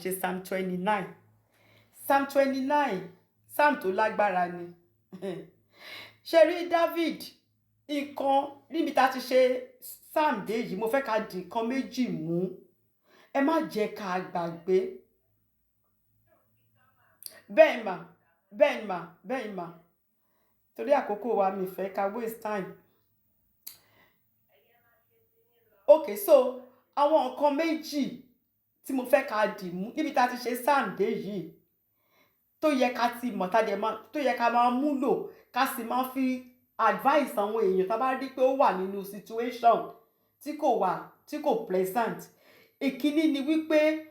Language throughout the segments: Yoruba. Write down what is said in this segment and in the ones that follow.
ṣe Psalm 29. Psalm 29 Psalm tó lágbára ni. Ṣé rí David nǹkan níbi tá ti ṣe Psalm dé yìí mo fẹ́ ká di nǹkan méjì mú. Ẹ má jẹ́ ká gbàgbé. Bẹ́ẹ̀ mà, bẹ́ẹ̀ mà, bẹ́ẹ̀ mà. Torí àkókò wa mi fẹ́ ká waste time. Okay, so àwọn nǹkan méjì tí mo fẹ́ ká dì mú níbi tá ti ṣe Psalm dé yìí tó yẹ ká ti mọ̀ tó yẹ ká máa múlò ká sì máa fi advice àwọn èèyàn tá bá rí pé ó wà nínú situation tí kò pleasant. Ìkíní ni wípé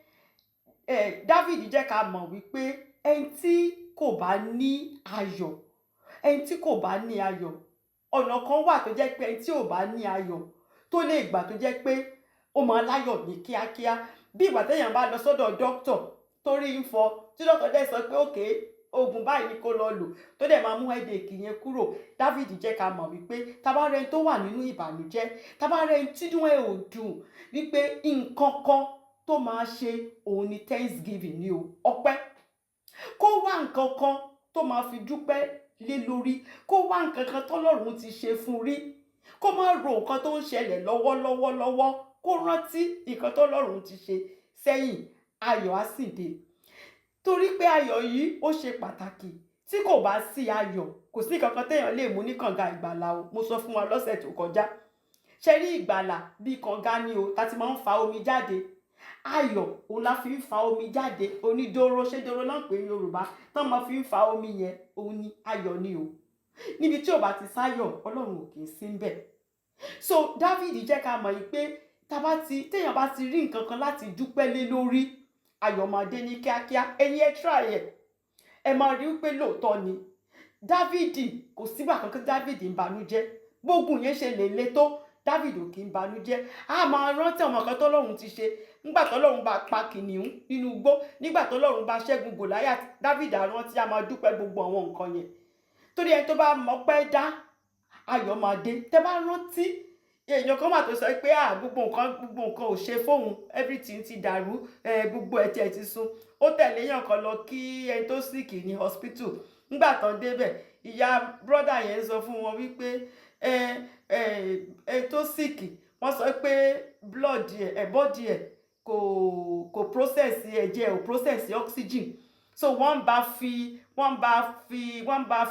David jẹ́ ká mọ̀ wípé ẹni tí kò bá ní ayọ̀ ọ̀nà kan wà tó jẹ́ pé ẹni tí ò bá ní ayọ̀ tó lè gbà tó jẹ́ pé ó máa láyọ̀ ní kíákíá. Bí ìgbà téèyàn bá lọ sọ́dọ̀ doctor torí ń fọ́ tí doctor dẹ̀ sọ pé okay oògùn báyìí ni kó lọ lò tó dẹ̀ máa mú headache yẹn kúrò. David jẹ́ ká mọ̀ wípé tá bá rẹ́ni tó wà nínú ìbànújẹ́, tá bá rẹ́ni tínú ẹ̀ ò dùn wípé nǹkan kan tó máa ṣe òun ni thanksgiving ni o, ọpẹ́. Kó wá nǹkan kan tó máa fi dúpẹ́ lé lórí, kó wá nǹkan kan tọ́lọ́run ti ṣe fún rí, kó má ro nǹkan tó ń ṣẹlẹ̀ lọ́wọ́lọ́wọ́, kó rántí nǹkan tọ́lọ́run ti ṣe sẹ́yìn, ayọ̀ á sì dé. Torí pé ayọ̀ yìí ó ṣe pàtàkì. Tí kò bá sí ayọ̀ kò sí nǹkan kan téèyàn lè mú ní kànga ìgbàlà o. Mo sọ fún wa lọ́sẹ̀ tó kọjá. Ṣé rí ìgbàlà bí kànga ni o tá ti máa ń fa omi jáde. Ayọ̀ òun la fi ń fa omi jáde. Onídóró, ṣé dóró náà pè ní Yorùbá tán máa fi ń fa omi yẹn òun ni ayọ̀ ni o. Níbi tí ò bá ti sáyọ̀ Ọlọ́run ò kì í sí ńbẹ̀. So David jẹ́ ká mọ̀ yìí pé téèyàn bá ti rí nǹkan kan láti dúpẹ́ lé lórí ayọ̀ máa dé ní kíákíá. Ẹ̀yin ẹ try ẹ̀. Ẹ máa rí wípé lóòótọ́ ni David kò sígbà kankan David ń banújẹ́. Gbógun yẹn ṣe lè le tó David ò kí ń banújẹ́. A máa rántí àwọn nǹkan tọ́lọ́run ti ṣe. Nígbà tọ́lọ́run bá pa kìnìún nínú igbó, nígbà tọ́lọ́run bá ṣẹ́gun Gòláyátì, David á rántí, a máa dúpẹ́ gbogbo àwọn nǹkan yẹn. Torí ẹni tó bá mọpẹ́ dá ayọ̀ máa dé. Tẹ́ bá rántí èèyàn kan wà tó sọ pé gbogbo nǹkan ò ṣe fóun, everything ti dàrú, gbogbo ẹ̀jẹ̀ ti sun. Ó tẹ̀lé èèyàn kan lọ kí ẹni tó sick ní hospital. Nígbà tán débẹ̀ ìyá brother yẹn sọ fún wọn wípé ẹni tó sick wọ́n sọ pé blood ẹ̀ body ẹ̀ kò process ẹ̀jẹ̀ ò process oxygen. So wọ́n bá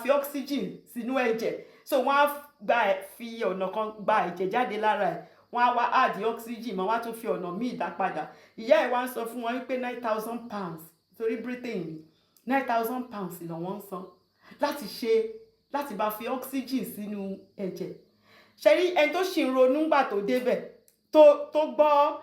fi oxygen sínú ẹ̀jẹ̀. So wọ́n á fi ọ̀nà kan gba ẹ̀jẹ̀ jáde lára ẹ̀. Wọ́n á wá add oxygen mọ́, wọ́n á tún fi ọ̀nà míì dá padà. Ìyá ẹ̀ wá ń sọ fún wọn wípé £9,000 torí Britain £9,000 lọ́wọ́ ń san láti bá fi oxygen sínú ẹ̀jẹ̀. Ṣé rí ẹni tó ṣì ń ronú ńgbà tó débẹ̀ tó gbọ́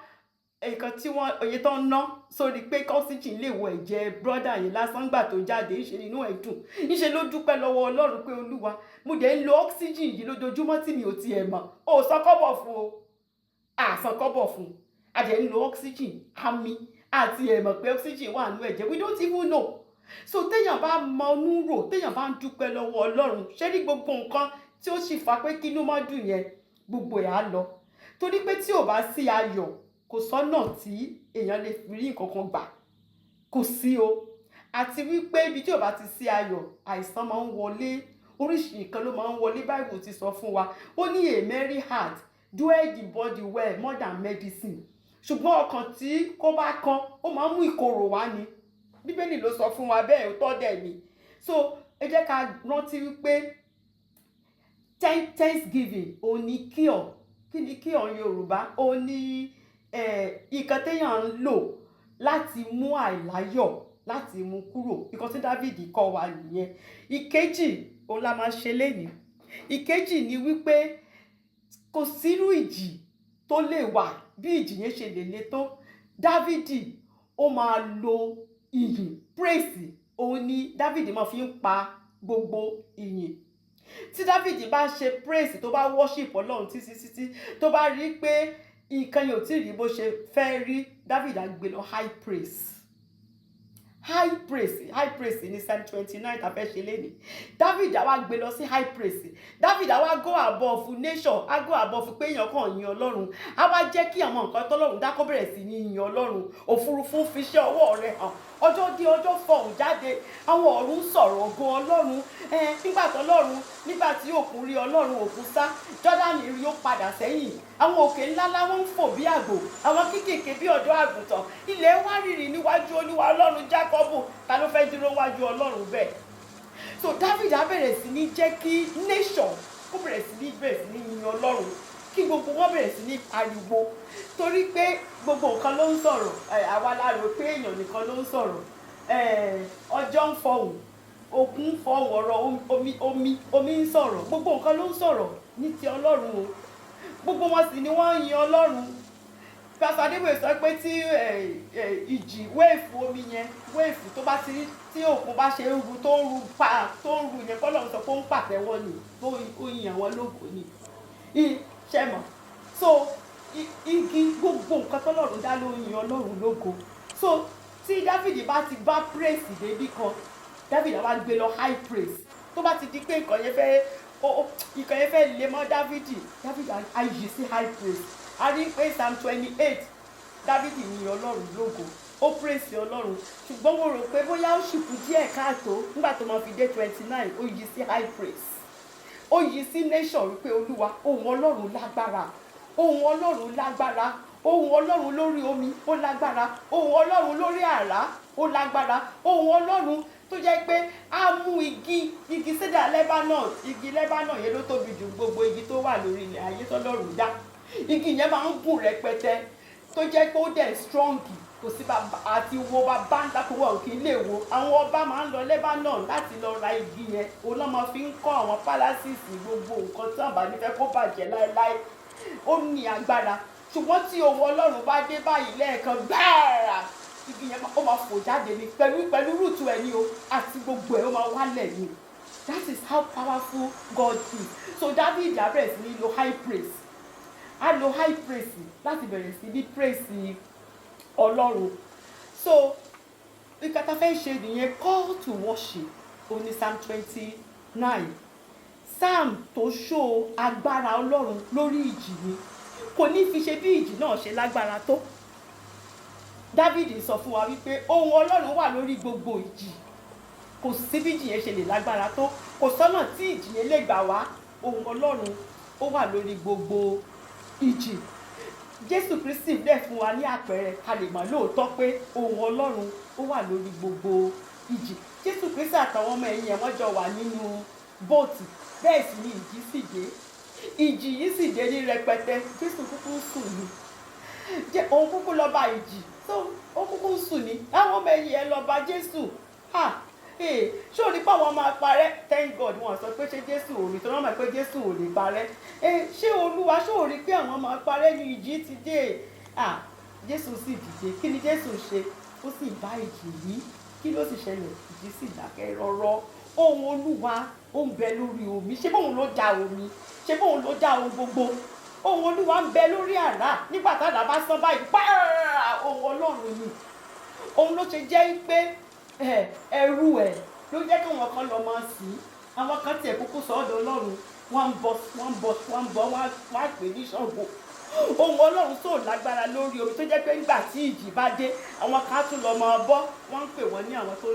nǹkan tí oye tó ń ná sórí pé oxygen lè wọ ẹ̀jẹ̀ brother yẹn lásán gbà tó jáde, ìṣe nínú ẹ̀ dùn. Ìṣe ló dúpẹ́ lọ́wọ́ Ọlọ́run pé Olúwa mo dẹ̀ ń lo oxygen yìí lójoojúmọ́ tí mi ò tiẹ̀ mọ̀. Ó san kọ́bọ̀ fún o. San kọ́bọ̀ fún. A dẹ̀ ń lo oxygen àmì àti ẹ̀ mọ̀ pé oxygen wà nínú ẹ̀jẹ̀. We don't even know. So téèyàn bá mọ inú rò, téèyàn bá ń dúpẹ́ lọ́wọ́ Ọlọ́run, ṣé rí gbogbo nǹkan tí ó sì fa pé kí inú má dùn yẹn gbogbo ẹ̀ á lọ. Torí pé tí ò bá sí ayọ̀ kò sọ́nà tí èèyàn lè fi rí nǹkan kan gbà. Kò sí o. Àti wípé ibi tí ò bá ti sí ayọ̀ àìsàn máa ń wọlé. Oríṣi nǹkan ló máa ń wọlé. Bible ti sọ fún wa. Ó ní a merry heart doeth the body well more than medicine. Ṣùgbọ́n ọkàn tí kò bá kan ó máa ń mú ìkorò wá ni. Bíbélì ló sọ fún wa bẹ́ẹ̀, ó tọ́ dẹ̀ ni. So ẹ jẹ́ ká rántí wípé thanksgiving òun ni cure. Kí ni cure Yorùbá? Òun ni nǹkan téèyàn ń lò láti mú àìláyọ̀ láti mú kúrò. Nǹkan tí David kọ́ wa nìyẹn. Ìkejì òun la máa ṣe lénìí. Ìkejì ni wípé kò sírú ìjì tó lè wà bí ìjì yẹn ṣe lè le tó. David ó máa lo ìyìn, praise. Òun ni David máa fi ń pa gbogbo ìyìn. Tí David bá ṣe praise tó bá worship Ọlọ́run títí tó bá rí pé nǹkan yóò tí rí bó ṣe fẹ́ rí, David á gbé lọ high praise. high praise ní Psalm 29 tàfẹ́ ṣe lé ní. David àwa gbé lọ sí high praise. David àwa go above nation, á go above pé èèyàn kan yin Ọlọ́run. Á wá jẹ́ kí àwọn nǹkan tọ́lọ́run dá kó bẹ̀rẹ̀ sí ní yin Ọlọ́run. Òfurufú fi iṣẹ́ ọwọ́ rẹ̀ hàn. Ọjọ́ dé ọjọ́ fọhùn jáde. Àwọn ọ̀run sọ̀rọ̀ ògo Ọlọ́run. Nígbà tí òkun rí Ọlọ́run, òkun sá. Jọ́dánì rí ó padà sẹ́yìn. Àwọn òkè ńlá láwọn ń fò bí àgbò. Àwọn kékèké bí ọ̀dọ́ àgùntàn. Ilẹ̀ wá rírì níwájú Olúwa Ọlọ́run Jákọ́bù. Ta ló fẹ́ dúró wájú Ọlọ́run bẹ́ẹ̀? So David á bẹ̀rẹ̀ sí ní jẹ́ kí nation ó bẹ̀rẹ̀ sí ní yin Ọlọ́run, kí gbogbo wọn bẹ̀rẹ̀ sí ní pariwo, torí pé gbogbo nǹkan ló ń sọ̀rọ̀. Àwa la rò pé èèyàn nìkan ló ń sọ̀rọ̀. Ọjọ́ ń fọhùn, òkun ń fọhùn, ọ̀rọ̀ omi ń sọ̀rọ̀, gbogbo nǹkan ló ń sọ̀rọ̀ ní ti Ọlọ́run o. Gbogbo wọn sì ni wọ́n ń yin Ọlọ́run. Pastor Adébóyè sọ pé tí ìjì wéèfù omi yẹn, wéèfù tó bá ti tí òkun bá ṣe ń ru tó ń ru yẹn, kọ́lọ́run sọ pé ó ń pàtẹ́wọ́ ni, ó yin àwọn lógo ni. Ṣẹ́mọ̀. So igi gbogbo nǹkan tọ́lọ́run dá ló yin Ọlọ́run lógo. So tí David bá ti bá praise débí kan, David á wá gbé lọ high praise. Tó bá ti di pé nǹkan yẹn fẹ́ lé mọ́ David á yí sí high praise. A rí pé Psalm 28 David yin Ọlọ́run lógo, ó praise Ọlọ́run, ṣùgbọ́n mo rò pé bóyá ó sì kù díẹ̀ káàtó nígbà tó máa fi dé 29 ó yí sí high praise. Ó yí sí nation wípé Olúwa ohùn Ọlọ́run lágbára, ohùn Ọlọ́run lágbára, ohùn Ọlọ́run lórí omi ó lágbára, ohùn Ọlọ́run lórí àrá ó lágbára, ohùn Ọlọ́run tó jẹ́ pé á mú igi cedar Lebanon, igi Lebanon yẹn ló tóbi jù gbogbo igi tó wà lórí ilẹ̀ ayé tọ́lọ́run dá. Igi yẹn máa ń gùn rẹpẹtẹ tó jẹ́ pé ó dẹ̀ strong, kò sí bàbá àti wo bàbá ńlá kó wọ̀ kí lè wo. Àwọn ọba máa ń lọ Lebanon láti lọ ra igi yẹn, òun náà máa fi ń kọ́ àwọn palaces gbogbo nǹkan tí àbá nífẹ̀ẹ́ kó bàjẹ́ láéláé. Ó ní agbára, ṣùgbọ́n tí ohùn Ọlọ́run bá dé báyìí lẹ́ẹ̀kan gbáàrà, igi yẹn ó máa fò jáde ní pẹ̀lú rúùtù ẹ̀ ní o, àti gbogbo ẹ̀ ó máa wálẹ̀ ní. That is how powerful God is. So David á bẹ̀rẹ̀ sí ní lo high praise. A lo high praise láti bẹ̀rẹ̀ sí ní praise Ọlọ́run. So nǹkan tá fẹ́ ṣe nìyẹn, call to worship oní Psalm 29. Psalm tó show agbára Ọlọ́run lórí ìjì ni, kò ní fi ṣe bí ìjì náà ṣe lágbára tó. David sọ fún wa wípé ohùn Ọlọ́run wà lórí gbogbo ìjì, kò sí bí ìjì yẹn ṣe lè lágbára tó, kò sọ́nà tí ìjì yẹn lè gbà wá, ohùn Ọlọ́run ó wà lórí gbogbo ìjì. Jésù Kristi dẹ̀ fún wa ní àpẹẹrẹ ká lè mọ̀ lóòótọ́ pé ohùn Ọlọ́run ó wà lórí gbogbo ìjì. Jésù Kristi àtàwọn ọmọ ẹ̀yìn ẹ̀ wọ́n jọ wà nínú bóòtù, bẹ́ẹ̀ sì ni ìjì sì dé. Ìjì yìí sì dé ní rẹpẹtẹ. Jésù kúkú sùn ni, òun kúkú lọ bá ìjì, so ó kúkú sùn ni. Àwọn ọmọ ẹ̀yìn ẹ̀ lọ bá Jésù. Ṣé o ní pé àwọn máa parẹ́? Thank God wọ́n sọ pé ṣé Jésù ò rí, tó wọ́n mọ̀ pé Jésù ò lè parẹ́. Ṣé Olúwa ṣé ò rí pé àwọn máa parẹ́ ní ìjì ti dé? Jésù sì dìde. Kí ni Jésù ṣe? Ó sì bá ìjì yìí. Kí ló sì ṣẹlẹ̀? Ìjì sì dákẹ́ rọ́rọ́. Ohùn Olúwa ó ń bẹ lórí omi. Ṣé bóun ló dá omi? Ṣé bóun ló dá ohun gbogbo? Ohùn Olúwa ń bẹ lórí àrá. Nígbà tá àrá bá sán báyìí, pààrà ohùn Ọlọ́run ni. Òun ló ṣe jẹ́ pé ẹrú ẹ̀ ló jẹ́ kí wọn kan lọ máa sí. Àwọn kan tiẹ̀ kúkú sọ́dọ̀ Ọlọ́run, wọ́n á pè ní Ṣàngó. Ohùn Ọlọ́run tó lágbára lórí omi tó jẹ́ pé nígbà tí ìjì bá dé, àwọn kan tún lọ máa bọ́. Wọ́n ń pè wọ́n ní àwọn tó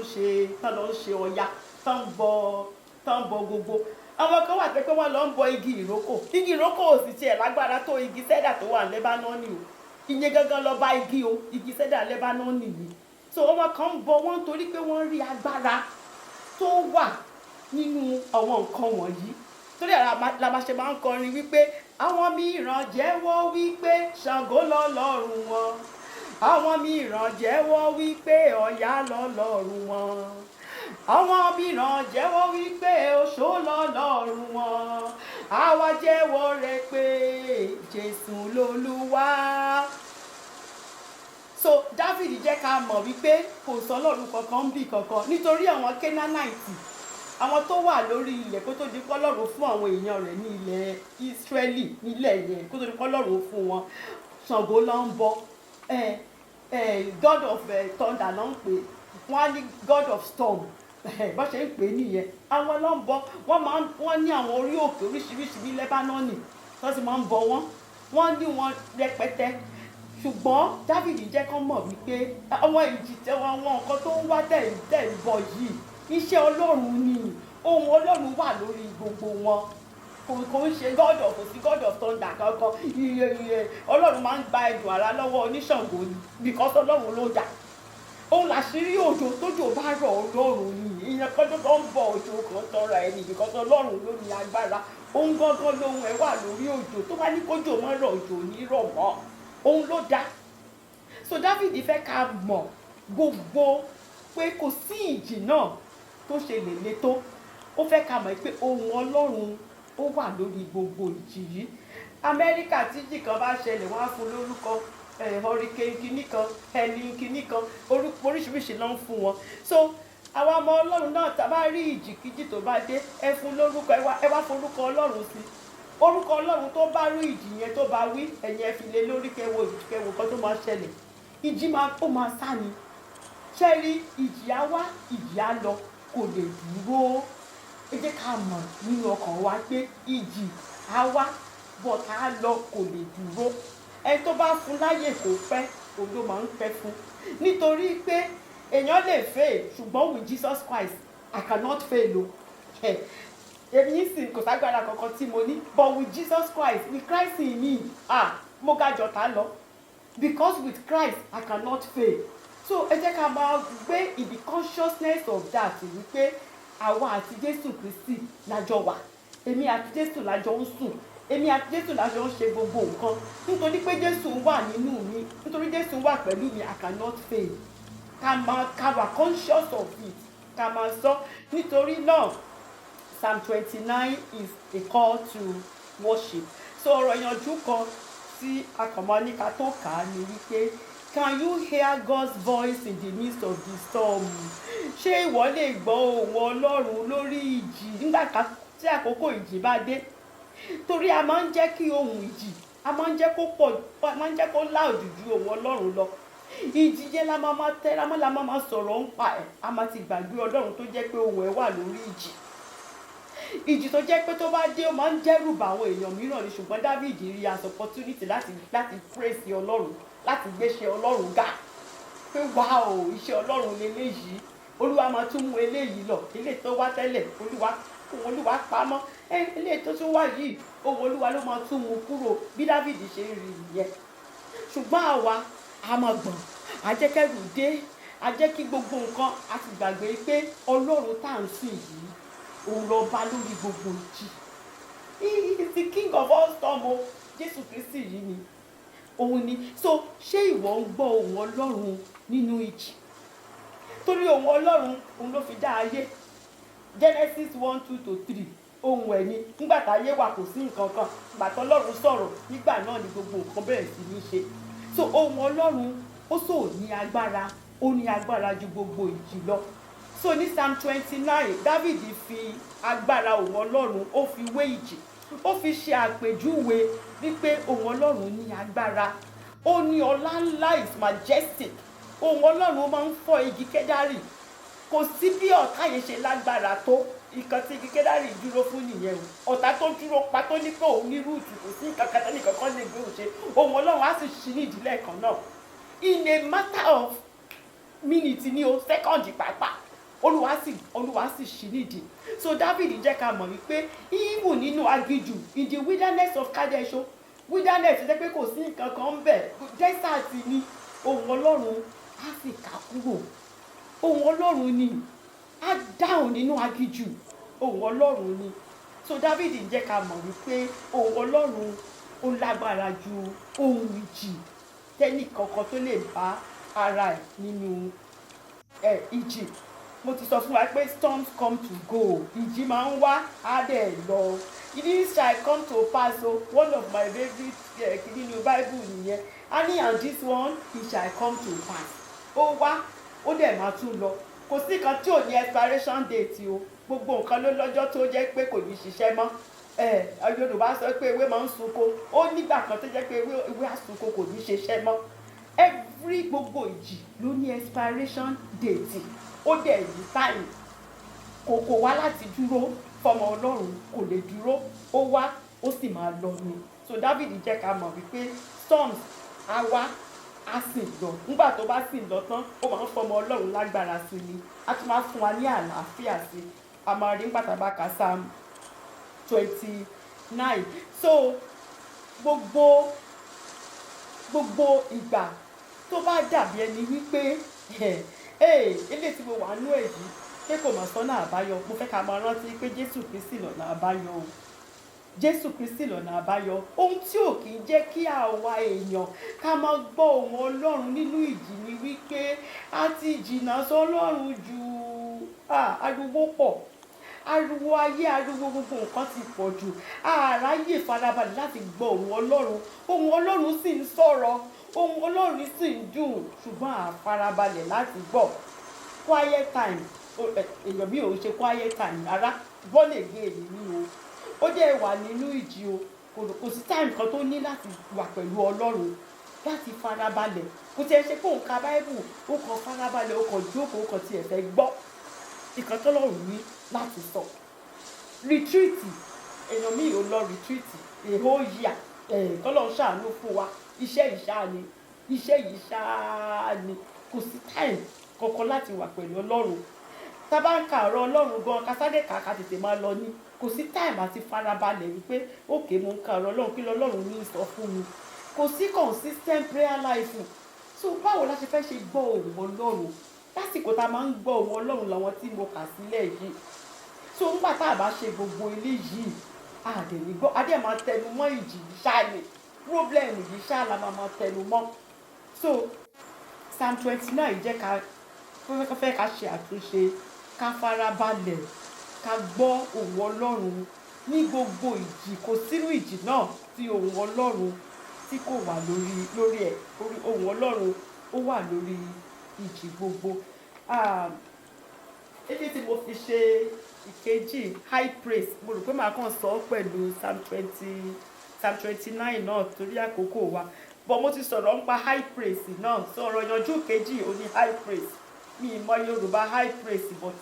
lọ ń ṣe ọya, tán ń bọ gbogbo. Àwọn kan wà pé wọ́n lọ ń bọ igi ìrókò. Igi ìrókò ò sì tiẹ̀ lágbára tó igi sẹ́dà tó wà Lebanon o. Ìyẹn gangan lọ bá igi o, igi sẹ́dà Lebanon yìí. So ọmọ kan ń bọ wọ́n torí pé wọ́n rí agbára tó wà nínú àwọn nǹkan wọ̀nyí. Torí la máa ṣe máa ń kọrin wípé àwọn mìíràn jẹ́wọ́ wípé Ṣàngó lọ́lọ́run wọn, àwọn mìíràn jẹ́wọ́ wípé Ọya lọ́lọ́run wọn, àwọn mìíràn jẹ́wọ́ wípé Òṣó lọ́lọ́run wọn, àwa jẹ́wọ́ rẹ̀ pé Jésù lolúwa. So David jẹ́ ká mọ̀ wípé kò sọ́lọ́run kankan bí kankan, nítorí àwọn Kénánáìtì, àwọn tó wà lórí ilẹ̀ kó tó di pọ́lọ́run fún àwọn èèyàn rẹ̀ ní ilẹ̀ Ísírẹ́lì nílẹ̀ yẹn, kó tó di pọ́lọ́run fún wọn, Ṣàngó ló ń bọ, God of thunder ló ń pè, wọ́n á ní god of storm bó ṣe ń pè é nìyẹn. Àwọn ló ń bọ, wọ́n ní àwọn orí òkè oríṣiríṣi ní Lebanon tó sì máa ń bọ wọ́n ní wọn rẹpẹtẹ. Ṣùgbọ́n Dáfídì jẹ́ kán mọ̀ wípé àwọn ìjì àwọn nǹkan tó ń wá tẹ̀ ń bọ̀ yìí iṣẹ́ Ọlọ́run ni, ohun Ọlọ́run wà lórí gbogbo wọn. Kò ń ṣe kò sí god of thunder kankan. Ọlọ́run máa ń gba ẹ̀dùn àrá lọ́wọ́ oníṣàngó ni because Ọlọ́run ló dá. Òun làṣírí òjò tójò bá rọ̀ Ọlọ́run ni, ìyẹn kan tó ń bọ̀ òjò kan tọrọ ẹni because Ọlọ́run ló ní agbára. Òun gangan lóhun ẹ̀ wà lórí òjò, tó bá ní kójò mọ́ rọ̀ òjò ní rọ̀ mọ́, òun ló dá. So Dáfídì fẹ́ ká mọ̀ gbogbo pé kò sí ìjì náà tó ṣe lè le tó. Ó fẹ́ ká mọ̀ pé ohun Ọlọ́run ó wà lórí gbogbo ìjì yìí. Amẹ́ríkà tí ìjì kan bá ṣẹlẹ̀ wọ́n á fún lórúkọ hurricane kìíní kan, heli kìíní kan, orúkọ oríṣiríṣi ló ń fún wọn. So àwa ọmọ Ọlọ́run náà tá a bá rí ìjì kíjì tó bá dé, ẹ fún lórúkọ, ẹ wá forúkọ Ọlọ́run sí. Orúkọ Ọlọ́run tó bá rí ìjì yẹn tó bá wí, ẹ̀yin ẹ fi lé lórí kẹwo kan tó máa ṣẹlẹ̀. Ìjì ó máa sá ni. Ṣé rí ìjì á wá, ìjì á lọ, kò lè dúró. Ẹ jẹ́ ká mọ̀ nínú ọkàn wa pé ìjì á wá but á lọ, kò lè dúró. Ẹni tó bá fún láyè kò pẹ́, òun ló máa ń pẹ́ fún. Nítorí pé èèyàn lè fail, ṣùgbọ́n with Jesus Christ I cannot fail o. Èmi yìí sì kò ságbára kankan tí mo ní, but with Jesus Christ, with Christ in me, mo ga jọ̀tá lọ. Because with Christ I cannot fail. So ẹ jẹ́ ká máa gbé in the consciousness of that wípé àwa àti Jésù Kristi lájọ wà. Èmi àti Jésù lájọ ń sùn. Èmi àti Jésù lájọ ń ṣe gbogbo nǹkan. Nítorí pé Jésù wà nínú mi, nítorí Jésù wà pẹ̀lú mi, I cannot fail. Ká wà conscious of it. Ká máa sọ. Nítorí náà Psalm 29 is a call to worship. So ọ̀rọ̀ ìyànjú kan tí akọ̀mọ́ ní ká tó kà á ni wípé, can you hear God's voice in the midst of the storm? Ṣé ìwọ lè gbọ́ ohùn Ọlọ́run lórí ìjì nígbà tí àkókò ìjì bá dé? Torí a máa ń jẹ́ kí ohùn ìjì, a máa ń jẹ́ kó pọ̀, a máa ń jẹ́ kó loud ju ohùn Ọlọ́run lọ. Ìjì jẹ́ la máa sọ̀rọ̀ ń pa ẹ̀, a máa ti gbàgbé Ọlọ́run tó jẹ́ pé ohùn ẹ̀ wà lórí ìjì. Ìjì tó jẹ́ pé tó bá dé ó máa ń dẹ́rù bà àwọn èèyàn mìíràn ni, ṣùgbọ́n Dáfídì rí as opportunity láti praise Ọlọ́run, láti gbéṣẹ́ Ọlọ́run ga. Pé wow, iṣẹ́ Ọlọ́run leléyìí, Olúwa máa tún mú eléyìí lọ, eléyìí tó wá tẹ́lẹ̀, Olúwa pamọ́, eléyìí tó tún wá yìí, ohùn Olúwa ló máa tún mú kúrò. Bí Dáfídì ṣe ń rí nìyẹn. Ṣùgbọ́n àwa a máa gbọ̀n, a jẹ́ kẹ́rù dé, a jẹ́ kí gbogbo nǹkan, a ti gbàgbé pé Ọlọ́run tá à ń sìn yìí, òun ló bá lórí gbogbo ìjì. He is the king of all storm o. Jésù Kristi yìí ni. Òun ni. So ṣé ìwọ ń gbọ́ ohùn Ọlọ́run nínú ìjì? Torí ohùn Ọlọ́run òun ló fi dá ayé. Genesis 1:2-3 ohùn ẹ̀ ni. Nígbà táyé wà kò sí nǹkan kan. Ìgbà tí Ọlọ́run sọ̀rọ̀, nígbà náà ni gbogbo nǹkan bẹ̀rẹ̀ sí ní ṣe. So ohùn Ọlọ́run ó sò ní agbára, ó ní agbára ju gbogbo ìjì lọ. So ní Psalm 29, David fi agbára ohùn Ọlọ́run ó fi wé ìjì. Ó fi ṣe àpèjúwe wípé ohùn Ọlọ́run ní agbára. Ó ní ọlá ńlá, is majestic. Ohùn Ọlọ́run máa ń fọ́ igi kẹ́dárì. Kò sí bí ọ̀tá yẹn ṣe lágbára tó. Ìkan tí igi kẹ́dárì dúró fún nìyẹn o. Ọ̀tá tó dúró pa tó ní pé òun ní rúùtù, kò sí nǹkan kan tẹ́nìkan kan lè gbé òun ṣe. Ohùn Ọlọ́run á sì ṣí ní ìdílé kan náà. In a matter of minute ni o, second pàápàá. Olúwa sì ṣí nídìí. So David jẹ́ ká mọ̀ wípé even nínú aginjù, in the wilderness of Kadesh, wilderness jẹ́ pé kò sí nǹkan kan ń bẹ̀, desert ni, ohùn Ọlọ́run á sì ká kúrò. Ohùn Ọlọ́run ni á dáhùn nínú aginjù, ohùn Ọlọ́run ni. So David jẹ́ ká mọ̀ wípé ohùn Ọlọ́run ó lágbára ju ohùn ìjì tẹ́nì kankan tó lè bá ara ẹ̀ nínú ìjì. Mo ti sọ fún wa pé storms come to go, ìjì máa ń wá á dẹ̀ lọ. This shall come to pass, o one of my favorite nínú Bible nìyẹn. And this one, it shall come to pass. Ó wá, ó dẹ̀ máa tún lọ. Kò sí nǹkan tí ò ní expiration date o. Gbogbo nǹkan ló lọ́jọ́ tó jẹ́ pé kò ní ṣiṣẹ́ mọ́. Yorùbá sọ pé ewé máa ń sunko. Ó nígbà kan tó jẹ́ pé ewé àsunko kò ní ṣiṣẹ́ mọ́. every gbogbo ìjì ló ní expiration date, ó dẹ̀ ní time. Kò wá láti dúró fọmọ Ọlọ́run, kò lè dúró, ó wá ó sì máa lọ ni. So David jẹ́ ká mọ̀ wípé storms á wá á sì lọ, nígbà tó bá sì lọ tán ó máa ń fọmọ Ọlọ́run lágbára sí ni, á tún máa fún wa ní àlàáfíà sí. A máa rí nígbà tá a bá ka Psalm 29. So gbogbo ìgbà tó bá dàbí ẹni wípé eléyìí tí mo wà nú èyí pé kò mọ̀ sọ́nà àbáyọ, mo fẹ́ ká máa rántí pé Jésù Kristi lọ̀nà àbáyọ o. Jésù Kristi lọ̀nà àbáyọ. Ohun tí ò kì í jẹ́ kí àwa èèyàn ká máa gbọ́ ohùn Ọlọ́run nínú ìjì ni wípé a ti jìnnà sọ́lọ́run jù. Ariwo pọ̀, ariwo ayé, ariwo gbogbo nǹkan ti pọ̀ jù. Àráyè farabalẹ̀ láti gbọ́ ohùn Ọlọ́run. Ohùn Ọlọ́run sì ń sọ̀rọ̀, ohùn Ọlọ́run sì ń dùn, ṣùgbọ́n àfarabalẹ̀ láti gbọ́. Quiet time, èèyàn bí òun ṣe quiet time rárá, born again ni o. Ó dẹ̀ wà nínú ìjì o, kò sí time kan tó ní láti wà pẹ̀lú Ọlọ́run, láti farabalẹ̀. Kò tiẹ̀ ṣe pé òun ka Bible, ó kàn farabalẹ̀, ó kàn jókòó, ó kàn tiẹ̀ fẹ́ gbọ́ nǹkan tọ́lọ́run ní láti sọ. Retreat, èèyàn mi ò lọ retreat a whole year, tọ́lọ́run ṣàánú fún wa, iṣẹ́ yìí ṣáá ni, kò sí time kankan láti wà pẹ̀lú Ọlọ́run. Tá bá ń ka ọ̀rọ̀ Ọlọ́run gan, ká sáré ká tètè máa lọ ní, kò sí time àti farabalẹ̀ wípé okay mo ń ka ọ̀rọ̀ Ọlọ́run, kí lọ́lọ́run ní sọ fún mi. Kò sí consistent prayer life. So báwo la ṣe fẹ́ ṣe gbọ́ ohùn Ọlọ́run lásìkò tá a máa ń gbọ́ ohùn Ọlọ́run làwọn tí mo kà sílẹ̀ yìí? So nígbà tá a bá ṣe gbogbo eléyìí, àdèmí gbọ́, adé máa tẹnu mọ́ ìjì yìí ṣáà ni, problem yìí ṣáà la máa tẹnu mọ́. So Psalm 29 jẹ́ ká fẹ́ ká ṣe àtúnṣe, ká farabalẹ̀, ká gbọ́ ohùn Ọlọ́run ní gbogbo ìjì. Kò sínú ìjì náà tí ohùn Ọlọ́run tí kò wà lórí ẹ̀. Ohùn Ọlọ́run ó wà lórí ìjì gbogbo. Èyí tí mo fi ṣe ìkejì high praise, mo rò pé màá kàn sọ pẹ̀lú Psalm 29 náà torí àkókò wa, but mo ti sọ̀rọ̀ nípa high praise náà, sọ̀rọ̀ yanjú kejì ó ní high praise. Mi ì mọ Yorùbá high praise, but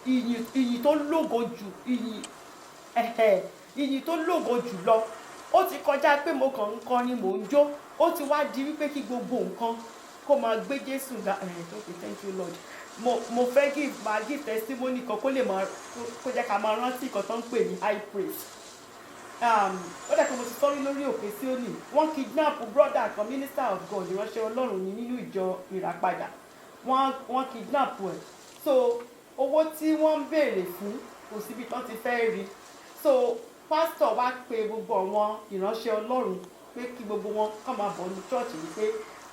ìyìn tó lógo jù, ìyìn tó lógo jù lọ. Ó ti kọjá pé mo kàn ń kọrin mò ń jó, ó ti wá di wípé kí gbogbo nǹkan kó máa gbé Jésù ga. Okay, thank you Lord. Mo fẹ́ máa give testimony kan kó lè máa kó jẹ́ ká máa rántí nǹkan tó ń pè ní high praise. Ó dẹ̀ kí mo ti sọ́rí lórí òkè Síónì, wọ́n kidnap brother kan, minister of God, ìránṣẹ́ Ọlọ́run ní nínú ìjọ ìràpadà. Wọ́n kidnap ẹ̀. So owó tí wọ́n ń béèrè fún kò síbi tán ti fẹ́ rí. So pastor wá pe gbogbo àwọn ìránṣẹ́ Ọlọ́run pé kí gbogbo wọn kàn máa bọ̀ ní church wípé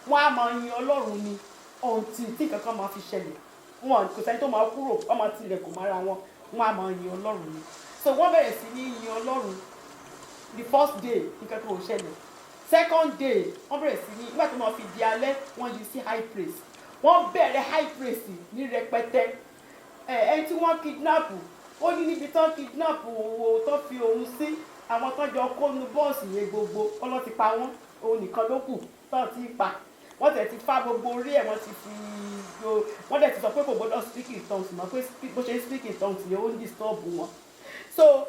wọ́n á máa yin Ọlọ́run ni until tí kankan máa fi ṣẹlẹ̀. Wọn kò sẹ́ni tó máa kúrò, wọ́n máa tilẹ̀kùn mára wọn, wọ́n á máa yin Ọlọ́run ni. So wọ́n bẹ̀rẹ̀ sí ní yin Ọlọ́run. The first day nǹkan kan ò ṣẹlẹ̀. Second day wọ́n bẹ̀rẹ̀ sí ní, nígbà tó máa fi di alẹ́ wọ́n yí sí high praise. Wọ́n bẹ̀rẹ̀ high praise ní rẹpẹtẹ. Ẹni tí wọ́n kidnap, ó ní níbi tán kidnap owó tó fi òun sí, àwọn tó jọ kónú bọ́ọ̀sì yẹn gbogbo ọlọ́ ti pa wọ́n, òun nìkan ló kù tó ti pa. Wọ́n tẹ̀ ti fá gbogbo orí ẹ̀, wọ́n dẹ̀ ti sọ pé kò gbọ́dọ̀ speak in tongues mọ́, pé bó ṣe speak in tongues yẹn ó ń disturb wọn. So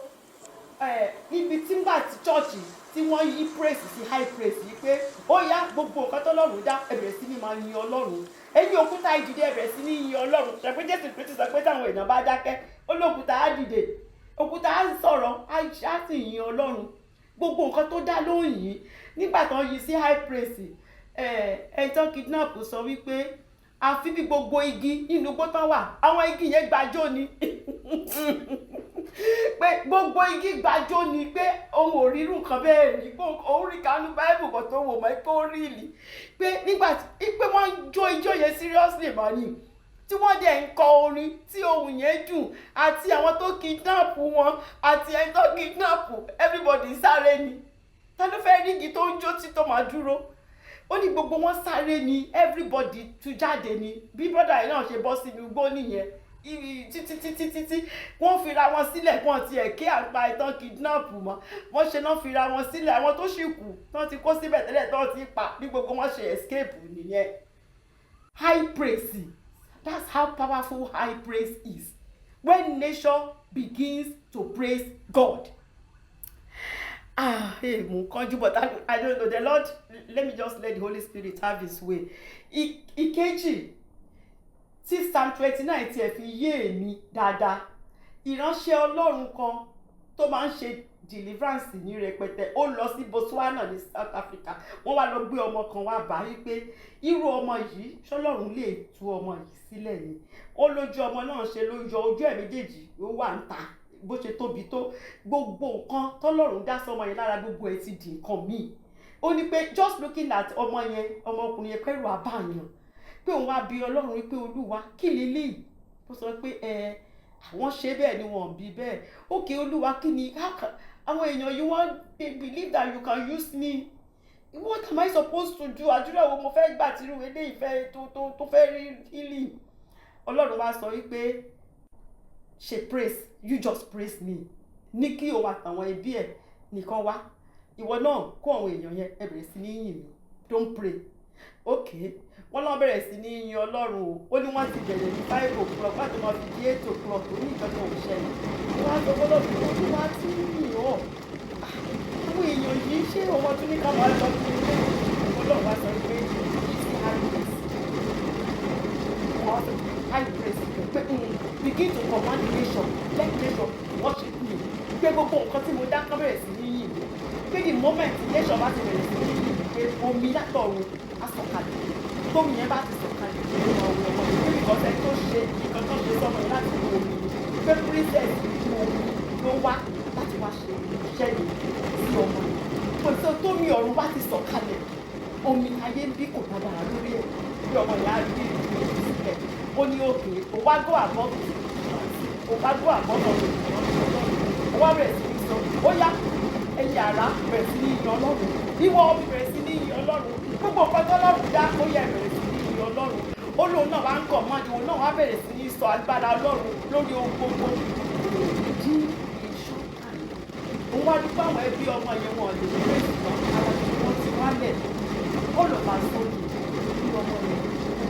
ibi tí ń gbà tí church tí wọ́n yí praise sí high praise yìí pé ó yá gbogbo nǹkan tọ́lọ́run dá, ẹ bẹ̀rẹ̀ sí ní máa yin Ọlọ́run. Ẹ̀yin òkúta ìdìde, ẹ bẹ̀rẹ̀ sí ní yin Ọlọ́run. Ṣé pé Jésù Kristi sọ pé táwọn èèyàn bá dákẹ́, ó lókúta á dìde, òkúta á sọ̀rọ̀, á sì yin Ọlọ́run. Gbogbo nǹkan tó dá ló ń yìn. Nígbà tó ń yí sí high praise, ẹ̀tọ́ kidnap sọ wípé àfi bí gbogbo igi nínú igbó tán wà, àwọn igi yẹn gbàjó ni. Pé gbogbo igi gbàjó ni, pé òun ò rí irú nǹkan bẹ́ẹ̀ rí, pé òun rí kánú Bible bọ̀ tó wò mọ́ pé ó rí ìlì. Pé nígbà tí pé wọ́n jó ijó yẹn seriously mọ́ ni, tí wọ́n dẹ̀ ń kọ orin tí ohùn yẹn dùn, àti àwọn tó kidnap wọn àti ẹni tó kidnap, everybody sáré ni. Ta ló fẹ́ rí igi tó ń jó tí tó máa dúró? Ó ní gbogbo wọn sáré ni, everybody tú jáde ni. Bí brother yìí náà ṣe bọ́ sínú igbó nìyẹn, títí wọ́n fira wọn sílẹ̀ wọ́n ti ẹ̀kẹ́ àgbà ìtàn kidnap mọ́ wọ́n ṣe náà fira wọn sílẹ̀ àwọn tó sì kù tán ti kó síbẹ̀ tẹ́lẹ̀ tán ti pa ní gbogbo wọn ṣe escape nìyẹn. High praise, that's how powerful high praise is when nation begins to praise God. Hey, mo kanju, but I don't know. The Lord, let me just let the Holy Spirit have His way. Ìkejì tí Psalm 29 tiẹ̀ fi yé èmi dáadáa, ìránṣẹ́ Ọlọ́run kan tó máa ń ṣe deliverance ní rẹpẹtẹ ó lọ sí Botswana ní South Africa, wọ́n wá lọ gbé ọmọ kan wá bá yí pé irú ọmọ yìí ṣọlọ́run lè tú ọmọ yìí sílẹ̀ ni. Ó lójú ọmọ náà ṣe ló yọ ojú ẹ̀ méjèèjì ó wà ń ta bó ṣe tóbi tó, gbogbo nǹkan tọ́lọ́run dá sọmọ yẹn lára gbogbo ẹ̀ ti di nǹkan míì. Ó ní pé just looking at ọmọ yẹn, ọmọkùnrin yẹn pẹ̀lú àbáyàn pé òun wá bí Ọlọ́run wípé Olúwa kí leléyìí, ó sọ pé àwọn ṣe bẹ́ẹ̀ ni wọ́n bí bẹ́ẹ̀. Okay Olúwa kí ni àwọn èèyàn you want, they believe that you can use me, what am I supposed to do? Àdúrà wo mo fẹ́ gbà tírú eléyìí fẹ́ tó fẹ́ rí healing. Ọlọ́run wá sọ wípé ṣe praise, you just praise me, ní kí òun àtàwọn ẹbí ẹ̀ nìkan wá, ìwọ náà kó àwọn èèyàn yẹn ẹ bẹ̀rẹ̀ sí ní yìn mí, don't pray. Okay, wọ́n náà bẹ̀rẹ̀ sí ní yin Ọlọ́run o. Ó ní wọ́n ti bẹ̀rẹ̀ ní 5 o'clock láti máa fi di 8 o'clock ó ní ìjọba òṣèlú. Wọ́n á sọ fọ́lọ́ bí wọ́n wá tí ń yìn ọ́. Àwọn èèyàn yìí ṣé ọmọ tún ní ká máa lọ sí ilé Ọlọ́run wá sọ pé ìsìn àìpèsè. Wọ́n sọ pé àìpèsè pé begin to command the nation, let nation worship me. Pé gbogbo nǹkan tí mo dá kán bẹ̀rẹ̀ sí ní yìn mí. Pé the moment nation bá ti bẹ̀rẹ̀ sí ní yìn mí pé omi látọ̀run á sọ̀kalẹ̀. Tómi yẹn bá ti sọ̀kalẹ̀ ní ọmọ ọmọ ìlú ìkọ̀sẹ̀ tó ṣe nǹkan tó ṣe sọ́mọ láti mú omi pé princess nínú omi ló wá láti wá ṣe iṣẹ́ yìí sí ọmọ yìí. Kò sí tómi ọ̀run bá ti sọ̀kalẹ̀ omi ayé ń bí kò dáadáa lórí ẹ̀ bí ọmọ ìyá rí ìlú sílẹ̀. Ó ní òkè ó wá gbọ́ àmọ́ ó wá gbọ́ àmọ́ ó wá bẹ̀rẹ̀ sí ní sọ ó yá ẹ̀yìn àrá bẹ̀rẹ̀ sí ní yan Ọlọ́run ìwọ bẹ̀rẹ̀ sí ní yan Ọlọ́run gbogbo nǹkan tọ́lọ́run dá ó yẹ bẹ̀rẹ̀ sí ní yan Ọlọ́run. Ó lóun náà wá ń kọ̀ mọ́ni òun náà wá bẹ̀rẹ̀ sí ní sọ agbára Ọlọ́run lórí ohun gbogbo. Ìdí ìṣọ́kàn òun wá nípa àwọn ẹbí ọmọ yẹn wọn lè gbé ìtàn ara wọn ti wálẹ̀. Ó lọ bá sóòlù ní ọmọ yẹn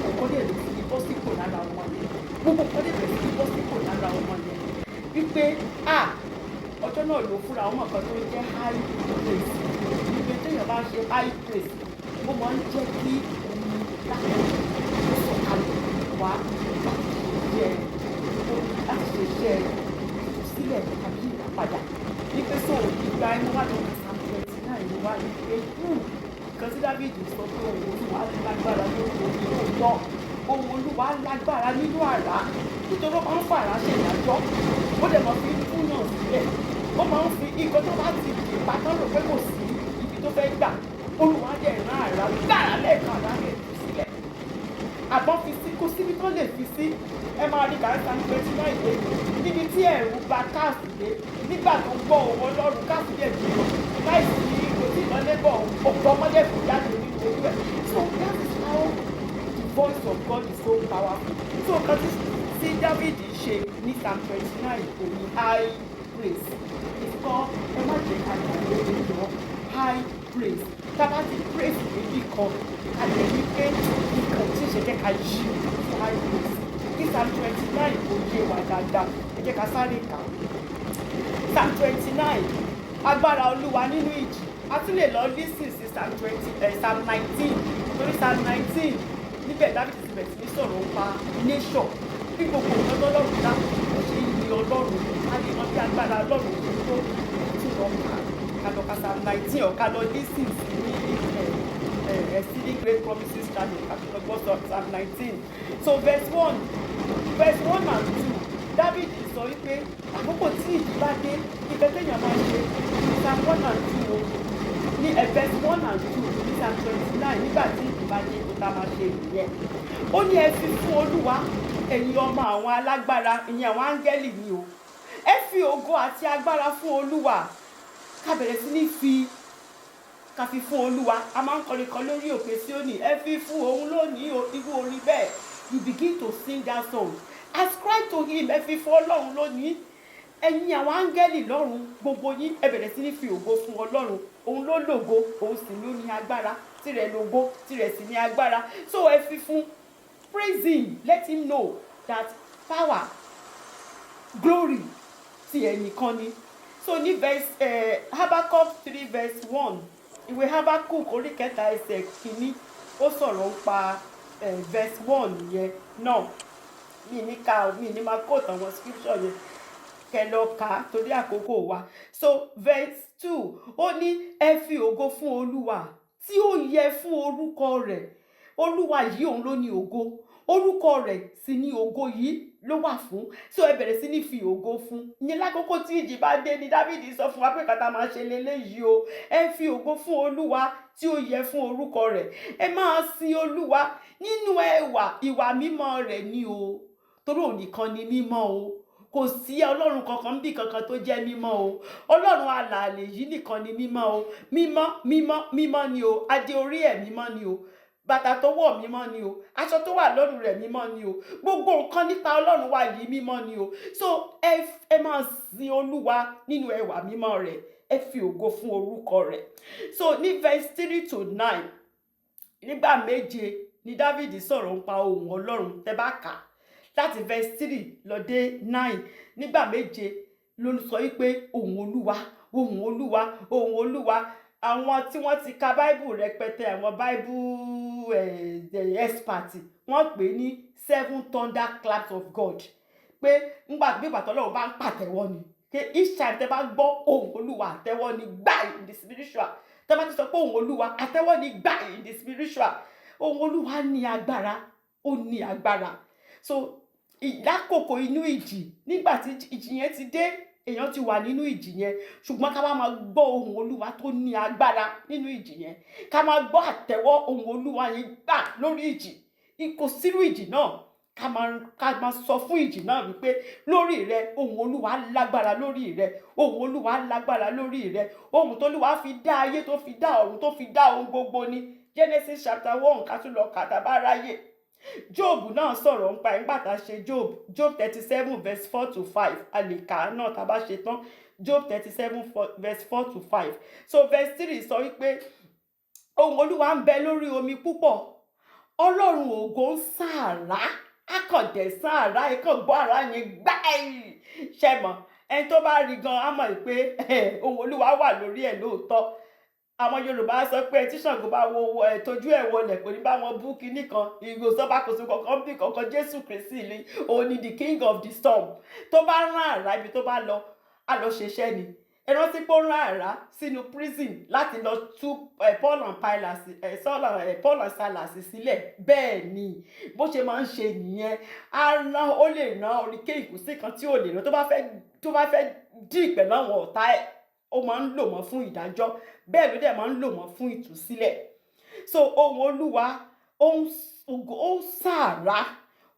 gbogbo lè lè fi bọ́sípò lára ọmọ yẹn gbogbo lè lè fi bọ́sípò lára ọmọ yẹn wípé ọjọ́ náà ló fúnra ọmọ kan tó jẹ́ high praise. Ìgbé téèyàn bá ṣe high praise ó máa ń jẹ́ kí omi láti sọ̀kalẹ̀ wá láti ṣe iṣẹ́ ìtúsílẹ̀ tàbí ìdápadà. Wípé sọ̀rọ̀ ìgbà ẹni wà lórí Psalm 29 ló wá ní pé nǹkan tí Dávídì sọ pé òun Olúwa lágbára lórí omi òótọ́, òun Olúwa lágbára nínú àrá nítorí ó máa ń fàrá ṣe ìdájọ́, ó dẹ̀ máa fi túyàn sílẹ̀, ó máa ń fi nǹkan tó bá ti dì pátán rò pé kò sí ibi tó fẹ́ gbà Olúwa dẹ̀ rán àrá gbàrà lẹ́ẹ̀kan àrá rẹ̀ tú sílẹ̀. Àbọ̀n fi sí kó síbi tó lè fi sí ẹ máa rí kàríkà ní 29 ìwé níbi tí ẹ̀rù bà Káàsì dé nígbà tó gbọ́ òun Ọlọ́run Káàsì dẹ̀ bí wọn láìsí kò tí ìmọ̀lẹ́bọ̀ òkú ọmọdé kò jáde nínú ojú ẹ̀. So that is how the voice of God is so powerful. So nǹkan tí David ṣe ní Psalm 29 kò ní high praise. Ìkọ́ ẹ má jẹ́ ká gbàgbé ìjọ high praise. Tábà ti praise níbí kan àlẹ́ ní pé nǹkan tí ìṣe jẹ́ ká yí sí high praise. Ní Psalm 29 kò yé wa dáadáa, ẹ jẹ́ ká sáré kà. Psalm 29 agbára Olúwa nínú ìjì. A tún lè lọ lísìn sí Psalm 19 torí Psalm 19 níbẹ̀ David ti bẹ̀rẹ̀ sí ní sọ̀rọ̀ nípa nation bí gbogbo nǹkan lọ́lọ́run dá ó ṣe yin Ọlọ́run a lè mọ bí agbára Ọlọ́run ṣe tó tún lọ ká lọ ka Psalm 19 ọ̀ka lọ lísìn sí ní Exceeding Great Promises channel ká lọ gbọ́ Psalm 19. So verse 1 and 2 David sọ wípé àkókò tí ìjì bá dé ìfẹ́ téèyàn máa ṣe Psalm 1 and 2 ní verse 1 and 2 ní Psalm 29 nígbà tí ìjì bá dé tó tá máa ṣe ìyẹn. Ó ní ẹ fi fún Olúwa ẹ̀yin ọmọ àwọn alágbára ìyẹn àwọn áńgẹ́lì ni o. Ẹ fi ògo àti agbára fún Olúwa. Ká bẹ̀rẹ̀ sí ní ká fi fún Olúwa. A máa ń kọrin kan lórí òkè Síónì ẹ fi fún òun lónìí irú orin bẹ́ẹ̀. You begin to sing that song. ascribe to him, ẹ fi fún Ọlọ́run lónìí. Ẹ̀yin àwọn áńgẹ́lì lọ́run gbogbo yín ẹ bẹ̀rẹ̀ sí ní fi ògo fún Ọlọ́run. Òun ló lògo, òun sì ló ní agbára, tirẹ̀ lògo, tirẹ̀ sì ní agbára. So ẹ fi fún, praise him, let him know that power, glory ti ẹnìkan ni. So ní verse Habakkuk 3 verse 1, ìwé Habakkuk orí kẹta ẹsẹ̀ kìíní ó sọ̀rọ̀ nípa verse 1 yẹn náà. Mi ní máa quote àwọn scripture yẹn kẹ́ lọ kà torí àkókò wa. So verse 2 ó ní ẹ fi ògo fún Olúwa tí ó yẹ fún orúkọ rẹ̀. Olúwa yìí òun ló ní ògo, orúkọ rẹ̀ sì ní ògo yìí ló wà fún. So ẹ bẹ̀rẹ̀ sí ní fi ògo fún. Ìyẹn lákòókò tí ìjì bá dé ni Dáfídì sọ fún wa pé kàtà máa ṣe leléyìí o. Ẹ fi ògo fún Olúwa tí ó yẹ fún orúkọ rẹ̀. Ẹ máa sin Olúwa nínú ìwà mímọ́ rẹ̀ ni o. Torí òun nìkan ni mímọ́ o. Kò sí Ọlọ́run kankan bí kankan tó jẹ́ mímọ́ o. Ọlọ́run alààyè yìí nìkan ni mímọ́ o. Mímọ́ ni o. Adé orí ẹ̀ mímọ́ ni o. Bàtà tó wọ̀ mímọ́ ni o. Aṣọ tó wà lọ́rùn rẹ̀ mímọ́ ni o. Gbogbo nǹkan nípa Ọlọ́run wa yìí mímọ́ ni o. So ẹ máa sin Olúwa nínú ẹwà mímọ́ rẹ̀. Ẹ fi ògo fún orúkọ rẹ̀. So ní verse 3 to 9 nígbà méje ni Dáfídì sọ̀rọ̀ nípa ohùn Ọlọ́run. Tẹ́ bá kà láti verse 3 lọ dé 9 nígbà méje ló sọ wípé ohùn Olúwa, ohùn Olúwa, ohùn Olúwa. Àwọn tí wọ́n ti ka Bible rẹpẹtẹ, àwọn Bible expert, wọ́n pè ní 7 thunder claps of God. Pé nígbà bí ìgbà t'Ọlọ́run bá ń pàtẹ́wọ́ ni. Pé each time tẹ́ bá gbọ́ ohùn Olúwa, àtẹ́wọ́ ni gbà in the spiritual. Tẹ́ bá ti sọ pé ohùn Olúwa, àtẹ́wọ́ ni gbà in the spiritual. Ohùn Olúwa ní agbára, ó ní agbára. So lákòókò inú ìjì, nígbà tí ìjì yẹn ti dé, èèyàn ti wà nínú ìjì yẹn, ṣùgbọ́n ká máa gbọ́ ohùn Olúwa tó ní agbára nínú ìjì yẹn. Ká máa gbọ́ àtẹ́wọ́ ohùn Olúwa yẹn gbà lórí ìjì. Kò sírú ìjì náà. Ká máa sọ fún ìjì náà wípé lórí rẹ ohùn Olúwa lágbára lórí rẹ. Ohùn Olúwa lágbára lórí rẹ. Ohùn tó Olúwa fi dá ayé, tó fi dá ọ̀run, tó fi dá ohun gbogbo ni. Genesis chapter 1 ká tún lọ kà tá bá ráyè. Job náà sọ̀rọ̀ nípa ìgbà tá a ṣe Job 37 verse 4 to 5. A lè kà á náà tá a bá ṣe tán. Job 37 verse 4 to 5. So verse 3 sọ wípé ohùn Olúwa ń bẹ lórí omi púpọ̀. Ọlọ́run ògo ń sàárá. Akọ̀dẹ̀ sàárá, ẹ̀kan gbọ́ ara yẹn gbáì. Ṣẹ̀mọ̀ ẹni tó bá rí gan á mọ̀ pé ohùn Olúwa wà lórí ẹ̀ lóòótọ́. Àwọn Yorùbá sọ pé tí Ṣàngó bá wo tójú ẹ̀ wọlẹ̀ kò ní bá wọn bú kinní kan. Ìgò sọ́ba kò sí kankan bí kankan. Jésù Kristi ni òun ni the king of the storm. Tó bá rán àrá ibi tó bá lọ, á lọ ṣiṣẹ́ ni. Ẹ rántí pé ó rán àrá sínú prison láti lọ tú Paul and Silas sílẹ̀. Bẹ́ẹ̀ ni bó ṣe máa ń ṣe nìyẹn. Ó lè rán hurricane, kò sí kan tí ò lè rán. Tó bá fẹ́ dì pẹ̀lú àwọn ọ̀tá ẹ̀, ó máa ń lò wọ́n fún ìdájọ́. Bẹ́ẹ̀ ló dẹ̀ máa ń lò wọ́n fún ìtúsílẹ̀. So ohùn Olúwa ó ń sàárá.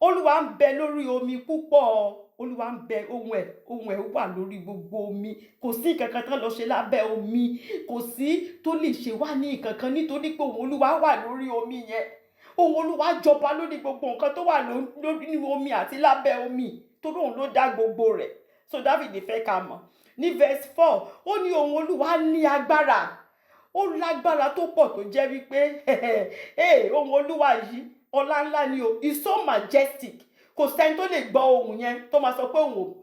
Olúwa ń bẹ lórí omi púpọ̀. Olúwa ń bẹ, ohùn ẹ̀ wà lórí gbogbo omi. Kò sí nǹkankan tán lọ ṣe lábẹ́ omi. Kò sí tó lè ṣe wá ní nǹkankan nítorí pé ohùn Olúwa wà lórí omi yẹn. Ohùn Olúwa jọba lórí gbogbo nǹkan tó wà lórí omi àti lábẹ́ omi. Torí òun ló dá gbogbo rẹ̀. So Dáfídì fẹ́ ká mọ̀. Ní verse 4 ó ní ohùn Olúwa ní agbára. Ó lágbára tó pọ̀ tó jẹ́ wípé ohùn Olúwa yìí ọlá ńlá ni o. It's so majestic. Kò sẹ́ni tó lè gbọ́ ohùn yẹn tó máa sọ pé òun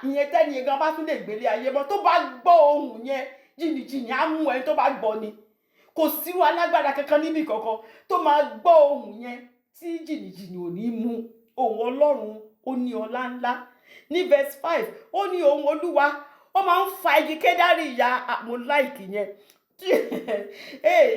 ìyẹn tẹ́ni gan bá tún lè gbélé ayé mọ́. Tó bá gbọ́ ohùn yẹn jìnnìjìnnì á mú ẹni tó bá gbọ́ ni. Kò sí alágbára kankan níbi kankan tó máa gbọ́ ohùn yẹn tí jìnnìjìnnì ò ní mú. Ohùn Ọlọ́run ó ní ọlá ńlá. Ní verse 5 ó ní ohùn Olúwa ó máa ń fa igi kédárì ya. Mo like yẹn.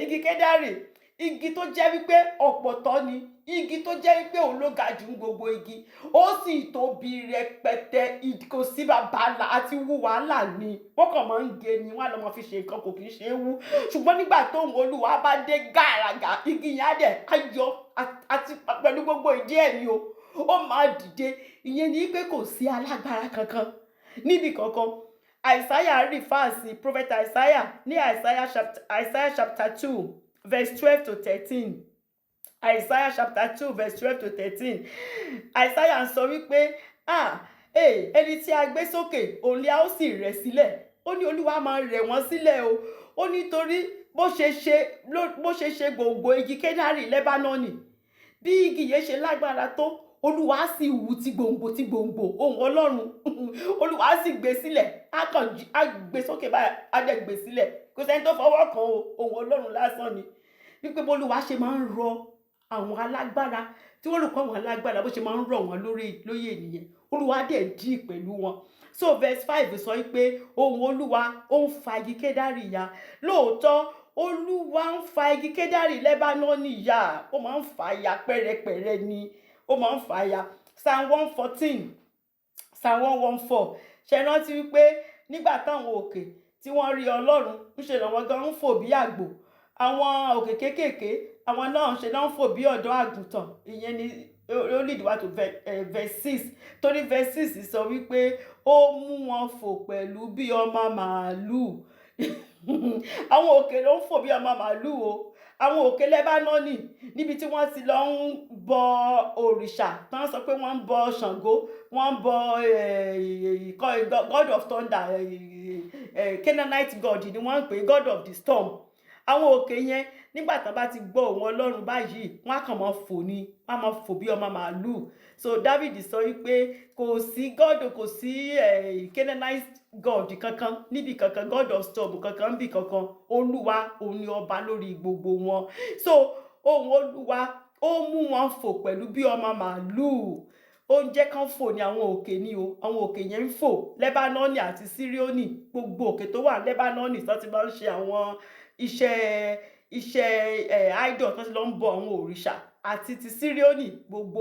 Igi kédárì, igi tó jẹ́ wípé ọ̀pọ̀tọ́ ni. Igi tó jẹ́ wípé òun ló ga jù gbogbo igi. Ó sì tóbi rẹpẹtẹ. Kò sí bàbá àti wú wàhálà ni. Wọ́n kàn máa ń gé ni. Wọ́n á lọ máa fi ṣe nǹkan, kò kì í ṣe é wú. Ṣùgbọ́n nígbà tó ohùn Olúwa bá dé gàràgà, igi yẹn á dẹ̀ ayọ̀ àti pẹ̀lú gbogbo ìdí ẹ̀ ni o. Ó máa dìde. Ìyẹn ni pé kò sí alágbára kankan níbi kankan. Isaiah refers sí prophet Isaiah ní Isaiah chapter 2 verse 12 to 13. Isaiah chapter 2 verse 12 to 13. Isaiah ń sọ wípé ẹni tí a gbé sókè òun ni a ó sì rẹ̀ sílẹ̀. Ó ní Olúwa máa rẹ̀ wọ́n sílẹ̀ o. Ó nítorí bó ṣe ṣe gbòǹgbò igi kédárì Lẹ́bánọ́nì, bí igi yẹn ṣe lágbára tó, Olúwa sì wú ti gbòǹgbò ohùn Ọlọ́run Olúwa sì gbé sílẹ̀. Á gbé sókè báyìí, á dẹ̀ gbé sílẹ̀. Kò sẹ́ni tó fọwọ́ kan o, ohùn Ọlọ́run lásán ni. Wípé bólúwa ṣe máa ń rọ àwọn alágbára, tí wọ́n rò pé àwọn alágbára bó ṣe máa ń rọ̀ wọ́n lóyè nìyẹn. Olúwa dẹ̀ dì pẹ̀lú wọn. So verse 5 sọ pé ohùn Olúwa ó ń fa igi kédárì ya. Lóòótọ́ Olúwa ń fa igi kédárì Lẹ́bánọ́nì ya. Ó máa ń fa ya pẹ́rẹpẹ̀rẹ ni. Ó máa ń fa ya. Psalm 114, Psalm 114. Ṣé rántí wípé nígbà táwọn òkè tí wọ́n rí Ọlọ́run, ń ṣe lọ́wọ́ gan ń fò bí àgbò. Àwọn òkè kéékèèké, àwọn náà ṣe náà ń fò bí ọ̀dọ́ àgùntàn. Ìyẹn ni ó lead wa to verse 6. Torí verse 6 sọ wípé ó mú wọn fò pẹ̀lú bí ọmọ màálù. Àwọn òkè ló ń fò bí ọmọ màálù o. Àwọn òkè Lẹ́bánọ́nì níbi tí wọ́n ti lọ ń bọ òrìṣà, tán sọ pé wọ́n ń bọ Ṣàngó, wọ́n ń bọ God of thunder, Canaanite God ni wọ́n ń pè, God of the storm. Àwọn òkè yẹn nígbà tán bá ti gbọ́ ohùn Ọlọ́run báyìí, wọ́n á kàn máa fò ni, wọ́n á máa fò bí ọmọ màálù. So David sọ wípé kò sí Canaanite God kankan níbi kankan, God of storm kankan níbi kankan. Olúwa òun ni ọba lórí gbogbo wọn. So ohùn Olúwa ó mú wọn fò pẹ̀lú bí ọmọ màálù. Ó ń jẹ́ kán fò ní àwọn òkè ni o. Àwọn òkè yẹn ń fò. Lẹ́bánọ́nì àti Síríónì, gbogbo òkè tó wà Lẹ́bánọ́nì tó ti máa ń ṣe àwọn iṣẹ́ idol tó ti lọ ń bọ àwọn òrìṣà, àti ti Síríónì, gbogbo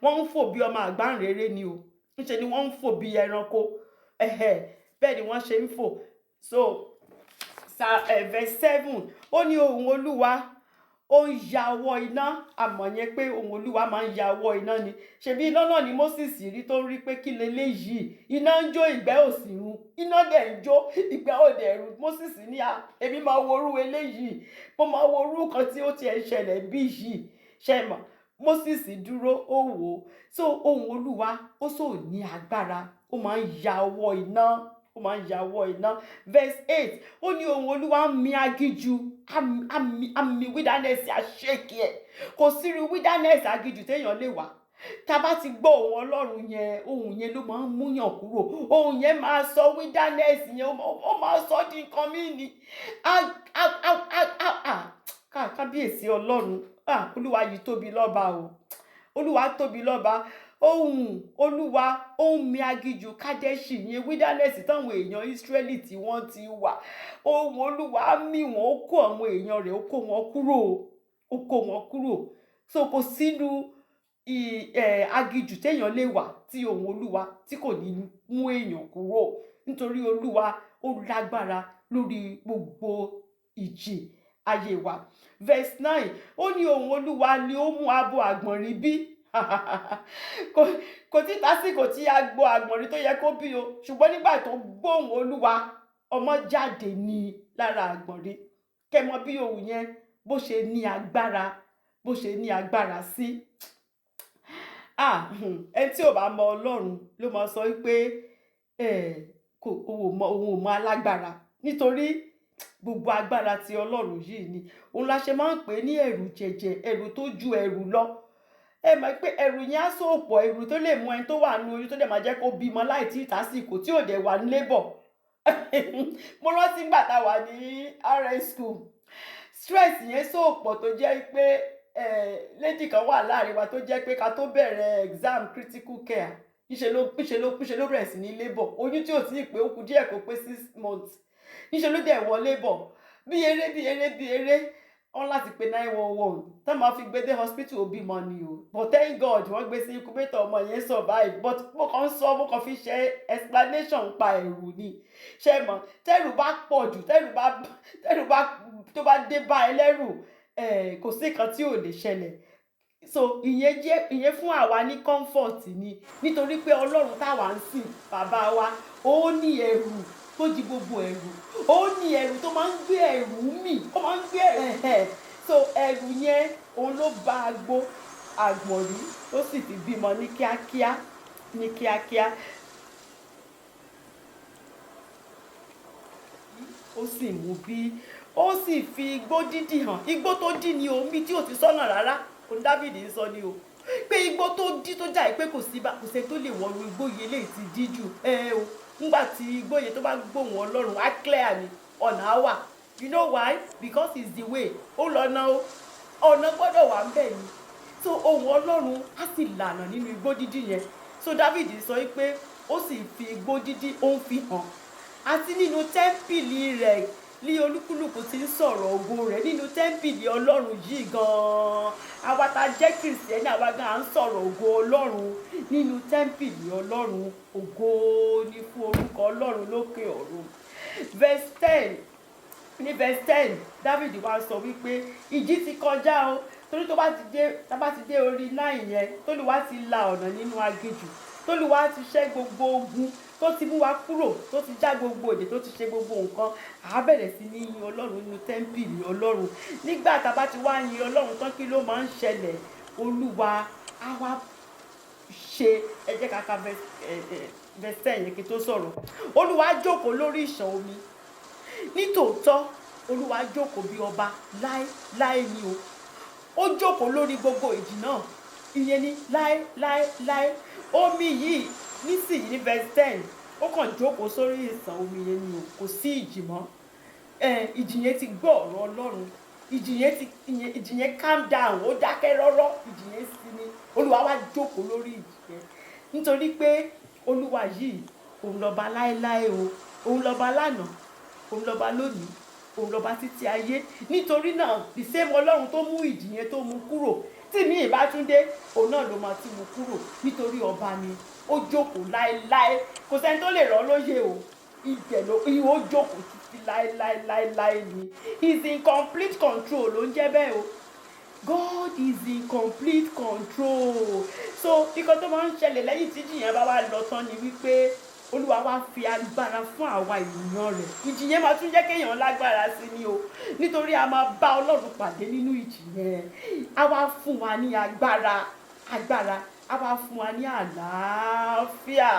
wọ́n ń fò bí ọmọ àgbáǹréré ni o. Níṣe ni wọ́n ń fò bí ẹranko. Bẹ́ẹ̀ ni wọ́n ṣe ń fò. So verse 7, ó ní ohùn Olúwa ó ń ya ọwọ́ iná. Àmọ́ yẹn pé ohùn Olúwa máa ń ya ọwọ́ iná ni. Ṣebí iná náà ni Moses rí tó rí pé kí leléyìí. Iná ń jó, ìgbẹ́ ò sì run. Iná dẹ̀ ń jó, ìgbẹ́ ò dẹ̀ run. Moses ní èmi máa worú eléyìí. Mo máa worú kan tí ó tiẹ̀ ń ṣẹlẹ̀ bí yìí. Ṣé mọ̀? Moses dúró, ó wò ó. So ohùn Olúwa ó sò ní agbára. Ó máa ń ya ọwọ́ iná. Ó máa ń ya ọwọ́ iná. Verse 8, ó ní ohùn Olúwa ń mì aginjù. Àmì wilderness àṣekì ẹ̀. Kò sí irú wilderness aginjù téèyàn lè wà. Tá bá ti gbọ́ ohùn Ọlọ́run yẹn, ohùn yẹn ló máa ń múyàn kúrò. Ohùn yẹn máa sọ wilderness yẹn, ó máa sọ di nǹkan mí ni. Kábíyèsí Ọlọ́run. Olúwa yìí tóbi lọ́ba o. Olúwa tóbi lọ́ba. Ohùn Olúwa ó ń mì aginjù Kadeshi, yẹn wilderness táwọn èèyàn Ísírẹ́lì tí wọ́n ti wà. Ohùn Olúwa mì wọ́n, ó kó àwọn èèyàn rẹ̀, ó kó wọn kúrò. Ó kó wọn kúrò. So kò sínú aginjù téèyàn lè wà tí ohùn Olúwa tí kò ní mú èèyàn kúrò. Nítorí Olúwa ó lágbára lórí gbogbo ìjì ayé wa. Verse 9, ó ní ohùn Olúwa ni ó mú abo àgbọ̀nrín bí. Kò tí tásìkò tí agbo àgbọ̀nrín tó yẹ kó bí o. Ṣùgbọ́n nígbà tó gbóhùn Olúwa, ọmọ jáde ní lára àgbọ̀nrín. Kẹ́ mọ̀ bí ohùn yẹn bó ṣe ní agbára sí. Ẹni tí ò bá mọ Ọlọ́run ló máa sọ wípé òun ò mọ alágbára. Nítorí gbogbo agbára ti Ọlọ́run yìí ni. Òun la ṣe máa ń pè ní ẹ̀rù jẹ̀jẹ̀, ẹ̀rù tó ju ẹ̀rù lọ. Ẹ mọ̀ pé ẹ̀rù yẹn á sòpọ̀, ẹ̀rù tó lè mú ẹni tó wà nínú oyún tó dẹ̀ máa jẹ́ kó bímọ láì tí ìtàsìkò tí ò dẹ̀ wà ní labour. Mo rántí nígbà tá a wà ní RS school. Stress yẹn sòpọ̀ tó jẹ́ pé lady kan wà láàrin wa tó jẹ́ pé ká tó bẹ̀rẹ̀ exam critical care. Níṣe ló bẹ̀rẹ̀ sí ní labour. Oyún tí ò tí ì pé ó kù díẹ̀ kó pé 6 months. Níṣe ló dẹ̀ wọ labour. Bí eré wọ́n láti pe 911 tó máa fi gbé dé hospital ó bímọ ni o. But thank God wọ́n gbé sí incubator, ọmọ yẹn survive. But mo kàn fi ṣe explanation pa ẹ̀rù ni. Ṣé mọ̀? Tẹ́rù bá pọ̀ jù, tó bá dé bá ẹlẹ́rù, kò sí nǹkan tí ò lè ṣẹlẹ̀. So ìyẹn fún àwa ní comfort ni. Nítorí pé Ọlọ́run táwa ń sìn, bàbá wa, ó ní ẹ̀rù tó jí gbogbo ẹ̀rù. Ó ní ẹ̀rù tó máa ń gbé ẹ̀rù mì. Ó máa ń gbé so ẹrù yẹn òun ló bá agbo àgbọ̀nrín ó sì fi bímọ ní kíákíá ó sì mú bí ó sì fi igbó dídì hàn. Igbó tó dí ni omi tí ò ti sọ́nà rárá òun Dáfídì ń sọ ni o pé igbó tó dí tó jà pé kò sí tó lè wọnú igbó yìí eléyìí ti dí jù o nígbà tí igbó yẹn tó bá gbóhùn Ọlọ́run á clear ni ọ̀nà á wà. You know why? Because it's the way. Ó lọ́nà o ọ̀nà gbọ́dọ̀ wà ń bẹ̀ ni. So ohùn Ọlọ́run á sì lànà nínú igbó dídì yẹn. So Dáfídì sọ pé ó sì fi igbó dídì ó ń fi hàn àti nínú tẹ́ḿpìlì rẹ̀ ní olúkúlùkù ti ń sọ̀rọ̀ ògo rẹ̀ nínú tẹ́ḿpìlì Ọlọ́run yìí gan-an. Àwa tá jẹ́ Kìrìsìtẹ́nì àwa gan-an à ń sọ̀rọ̀ ògo Ọlọ́run nínú tẹ́ḿpìlì Ọlọ́run. Ògo ni fún orúkọ Ọlọ́run lókè ọ̀run. Ní verse 10 Dáfídì wá sọ wípé ìjì ti kọjá o torí tó bá ti dé orí 9 yẹn t'Olúwa ti la ọ̀nà nínú aginjù t'Olúwa ti ṣẹ́ gbogbo ogun tó ti mú wa kúrò tó ti já gbogbo òdè tó ti ṣe gbogbo nǹkan á bẹ̀rẹ̀ sí ní yin Ọlọ́run nínú tẹ́ḿpìlì Ọlọ́run. Nígbà tá a bá ti wá yin Ọlọ́run tán kí ló máa ń ṣẹlẹ̀? Olúwa á wá ṣe ẹ jẹ́ ká ka verse 10 yẹn kí tó sọ̀rọ̀. Olúwa jókòó lórí ìṣàn omi nítòótọ́ Olúwa jókòó bí ọba láé ni o. Ó jókòó lórí gbogbo ìjì náà ìyẹn ní láé. Omi yìí nísìnyí ní verse 10 ó kàn jókòó sórí ìsàn omi yẹn ni o kò sí ìjì mọ́. Ìjì yẹn ti gbọ́ ọ̀rọ̀ Ọlọ́run ìjì yẹn calm down ó dákẹ́ rọ́rọ́ ìjì yẹn sinmi. Olúwa wá jókòó lórí ìjì yẹn nítorí pé Olúwa yìí òun lọ́ba láéláé o òun lọ́ba lánàá òun lọ́ba lónìí òun lọ́ba títí ayé. Nítorí náà the same Ọlọ́run tó mú ìjì yẹn tó mú kúrò tí mi ìbá tún dé òun náà ló máa ti mú kúrò nítorí ọba ni ó jókòó láéláé kò sẹ́ni tó lè rọ́ lóye o ibẹ̀ ló ó jókòó títí láéláé ni. He is in complete control ló ń jẹ́ bẹ́ẹ̀ o. God is in complete control. So nǹkan tó máa ń ṣẹlẹ̀ lẹ́yìn tí ìjì yẹn bá wá lọ tán ni wípé Olúwa wá fi agbára fún àwa ènìyàn rẹ̀. Ìjì yẹn máa tún jẹ́ kéèyàn lágbára sí ni o nítorí a máa bá Ọlọ́run pàdé nínú ìjì yẹn. A wá fún wa ní agbára a wá fún wa ní àlàáfíà.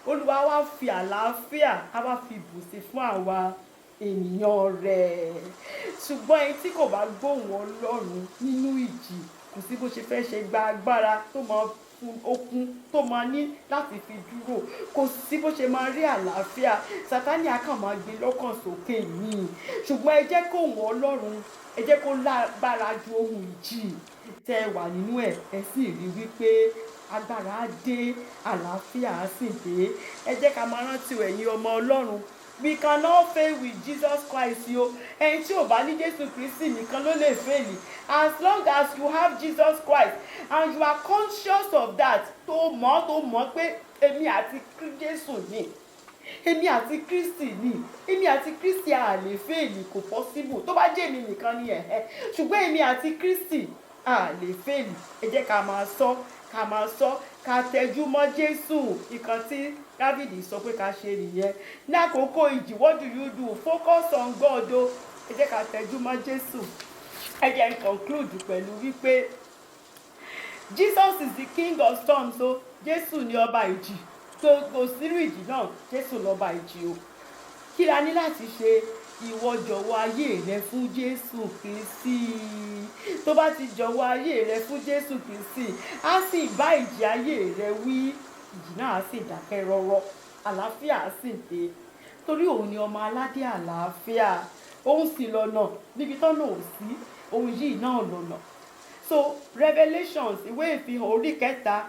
Olúwa wá fi àlàáfíà a wá fi bùsí fún àwa ènìyàn rẹ̀. Ṣùgbọ́n ẹni tí kò bá gbóhùn Ọlọ́run nínú ìjì kò sí bó ṣe fẹ́ ṣe gba agbára tó máa fún okun tó máa ní láti fi dúró kò sí bó ṣe máa rí àlàáfíà. Sátánì á kàn máa gbé lọ́kàn sókè yìí. Ṣùgbọ́n ẹ jẹ́ kó ohùn Ọlọ́run ẹ jẹ́ kó lágbára ju ohùn ìjì tẹ́ wà nínú ẹ̀ ẹ sì rí wípé agbára á dé àlàáfíà á sì dé. Ẹ jẹ́ ká máa rántí ẹ̀yin ọmọ Ọlọ́run. We cannot fail with Jesus Christ yo. Ẹni tí ò bá ní Jésù Kristi nìkan ló lè fail. As long as you have Jesus Christ and you are conscious of that tó mọ̀ pé èmi àti Jésù ni èmi àti Kristi ni èmi àti Kristi à lè fail kò possible tó bá jẹ́ èmi nìkan ni ṣùgbọ́n èmi àti Kristi à lè fail. Ẹ jẹ́ ká máa sọ ká tẹjú mọ́ Jésù. Nǹkan tí Dáfídì sọ pé ká ṣe nìyẹn ní àkókò ìjì. What do you do? Focus on God o. Ẹ jẹ́ ká tẹjú mọ́ Jésù. Ẹ jẹ́ n conclude pẹ̀lú wípé Jesus is the king of storms o. Jésù ni ọba ìjì. Kò sírú ìjì náà Jésù lọ́ba ìjì o. Kí la ní láti ṣe? Ìwọ jọ̀wọ́ ayé rẹ fún Jésù Kristi. Tó bá ti jọ̀wọ́ ayé rẹ fún Jésù Kristi á sì bá ìjì ayé rẹ wí. Ìjì náà á sì dákẹ́ rọ́rọ́ àlàáfíà á sì dé torí òun ni ọmọ aládé àlàáfíà. Òun sì lọ́nà níbi tọ́nà ò sí òun yìí náà lọ́nà. So Revelations ìwé ìfihàn orí 3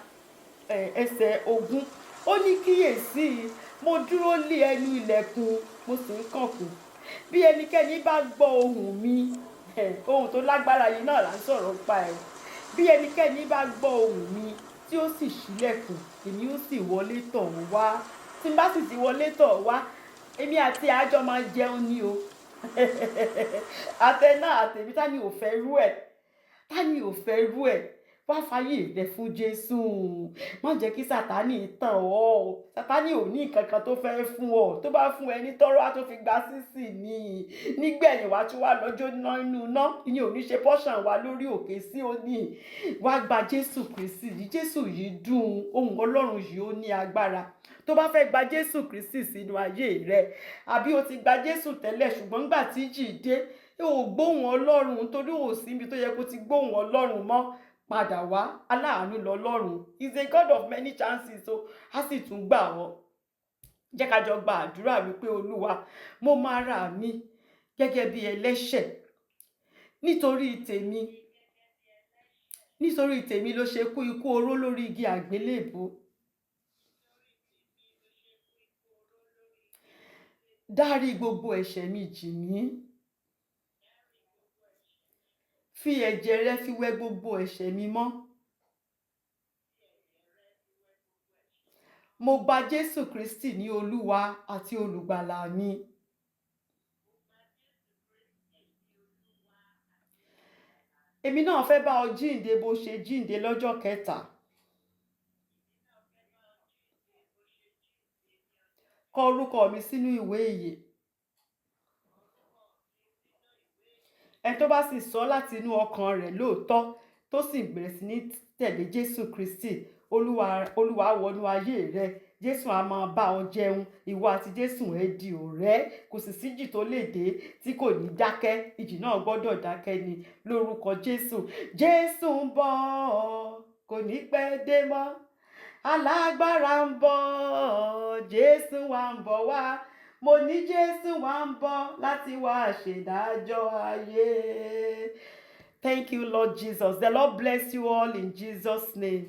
ẹsẹ̀ 20 ó ní kíyèsí mo dúró lé ẹnu ilẹ̀kùn mo sì ń kànkùn. Bí ẹnikẹ́ni bá gbọ́ ohùn mi ohùn tó lágbára yìí náà là ń sọ̀rọ̀ pa ẹ̀. Bí ẹnikẹ́ni bá gbọ́ ohùn mi tí ó sì ṣílẹ̀kùn èmi ó sì wọlé tọ̀ wá. Tí n bá sì ti wọlé tọ̀ wá èmi àti àjọ máa jẹun ni o. Àtẹ náà àtẹ̀mí ta ni ò fẹ́ rú ẹ̀ wá fàyè rẹ fún Jésù. Má jẹ́ kí Sátánì tàn ọ́. Sátánì ò ní nǹkan kan tó fẹ́ fún ọ. Tó bá fún ẹni tọ́rọ́ á tó fi gba sísì ni. Nígbẹ̀yìn wá tún wá lọ́jọ́ ná inú iná. Ìyẹn ò ní ṣe pọ́ṣàn wa lórí òkè sí òní. Wá gba Jésù Kristi. Jésù yìí dùn. Ohùn Ọlọ́run yìí ó ní agbára. Tó bá fẹ́ gba Jésù Kristi sínú ayé rẹ, àbí o ti gba Jésù tẹ́lẹ̀ ṣùgbọ́n nígbà tí ìjì dé, ò gbóhùn Ọlọ́run torí ò sí ibi tó yẹ kó ti gbóhùn Ọlọ́run mọ́, padà wá. Aláàánú lọ́lọ́run. He is a God of many chances, so á sì tún gbà ọ́. Jẹ́ ká jọ gba àdúrà wípé Olúwa, mo máa ra mi gẹ́gẹ́ bí ẹlẹ́ṣẹ̀. Nítorí tèmi ló ṣe kú ikú oró lórí igi àgbélébùú. Dárí gbogbo ẹ̀ṣẹ̀ mi jì mí. Fi ẹ̀jẹ̀ rẹ fi wẹ gbogbo ẹ̀ṣẹ̀ mi mọ́. Mo gba Jésù Kristi ní Olúwa àti olùgbàlà mi. Èmi náà fẹ́ bá ọ jíǹde bó ṣe jíǹde lọ́jọ́ kẹta. Kọ orúkọ mi sínú ìwé ìyè. Ẹni tó bá sì sọ láti inú ọkàn rẹ̀ lóòótọ́ tó sì bẹ̀rẹ̀ sí ní tẹ̀lé Jésù Kristi, Olúwa wọnú ayé rẹ. Jésù á máa bá ọ jẹun. Ìwọ àti Jésù ẹ di ọ̀rẹ́. Kò sì síjì tó lè dé tí kò ní dákẹ́. Ìjì náà gbọ́dọ̀ dákẹ́ ni lórúkọ Jésù. Jésù ń bọ̀, kò ní pẹ́ dé mọ́. Alágbára ń bọ̀, Jésù wá ń bọ̀ wá. Mo ní Jésù wá ń bọ̀ láti wá ṣèdájọ́ ayé. Thank you, Lord Jesus. The Lord bless you all in Jesus' name.